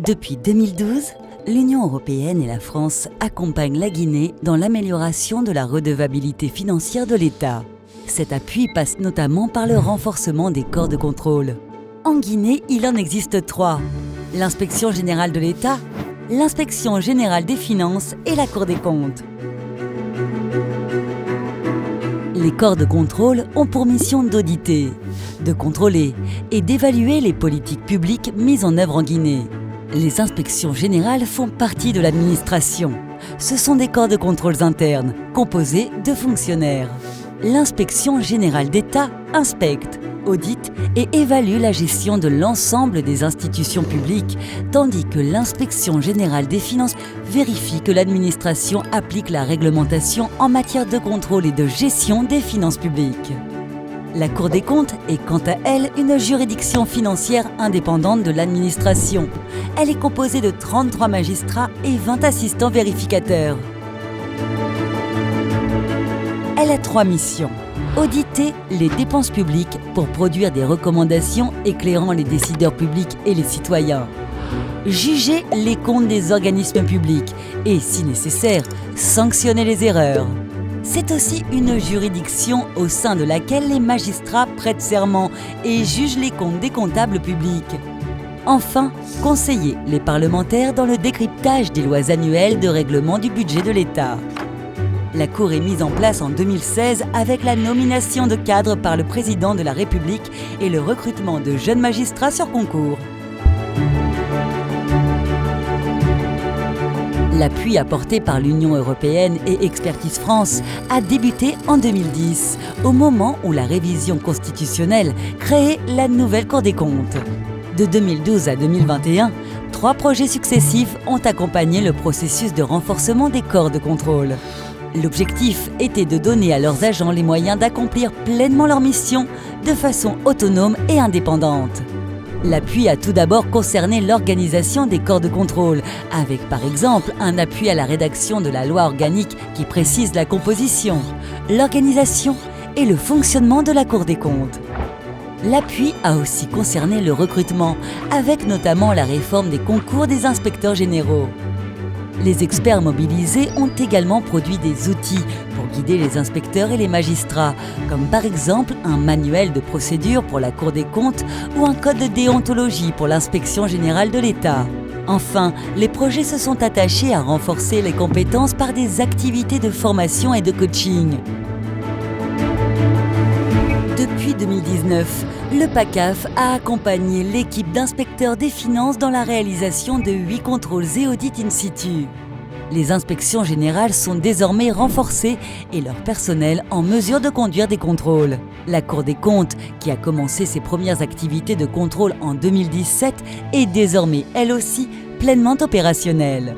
Depuis 2012, l'Union européenne et la France accompagnent la Guinée dans l'amélioration de la redevabilité financière de l'État. Cet appui passe notamment par le renforcement des corps de contrôle. En Guinée, il en existe 3. L'Inspection générale de l'État, l'Inspection générale des finances et la Cour des comptes. Les corps de contrôle ont pour mission d'auditer, de contrôler et d'évaluer les politiques publiques mises en œuvre en Guinée. Les inspections générales font partie de l'administration. Ce sont des corps de contrôle internes, composés de fonctionnaires. L'Inspection générale d'État inspecte, audite et évalue la gestion de l'ensemble des institutions publiques, tandis que l'Inspection générale des finances vérifie que l'administration applique la réglementation en matière de contrôle et de gestion des finances publiques. La Cour des comptes est quant à elle une juridiction financière indépendante de l'administration. Elle est composée de 33 magistrats et 20 assistants vérificateurs. Elle a 3 missions. Auditer les dépenses publiques pour produire des recommandations éclairant les décideurs publics et les citoyens. Juger les comptes des organismes publics et, si nécessaire, sanctionner les erreurs. C'est aussi une juridiction au sein de laquelle les magistrats prêtent serment et jugent les comptes des comptables publics. Enfin, conseiller les parlementaires dans le décryptage des lois annuelles de règlement du budget de l'État. La Cour est mise en place en 2016 avec la nomination de cadres par le président de la République et le recrutement de jeunes magistrats sur concours. L'appui apporté par l'Union européenne et Expertise France a débuté en 2010, au moment où la révision constitutionnelle créait la nouvelle Cour des comptes. De 2012 à 2021, 3 projets successifs ont accompagné le processus de renforcement des corps de contrôle. L'objectif était de donner à leurs agents les moyens d'accomplir pleinement leur mission de façon autonome et indépendante. L'appui a tout d'abord concerné l'organisation des corps de contrôle, avec par exemple un appui à la rédaction de la loi organique qui précise la composition, l'organisation et le fonctionnement de la Cour des comptes. L'appui a aussi concerné le recrutement, avec notamment la réforme des concours des inspecteurs généraux. Les experts mobilisés ont également produit des outils pour guider les inspecteurs et les magistrats, comme par exemple un manuel de procédure pour la Cour des comptes ou un code de déontologie pour l'Inspection générale de l'État. Enfin, les projets se sont attachés à renforcer les compétences par des activités de formation et de coaching. Depuis 2019, le PACAF a accompagné l'équipe d'inspecteurs des finances dans la réalisation de 8 contrôles et audits in situ. Les inspections générales sont désormais renforcées et leur personnel en mesure de conduire des contrôles. La Cour des comptes, qui a commencé ses premières activités de contrôle en 2017, est désormais, elle aussi, pleinement opérationnelle.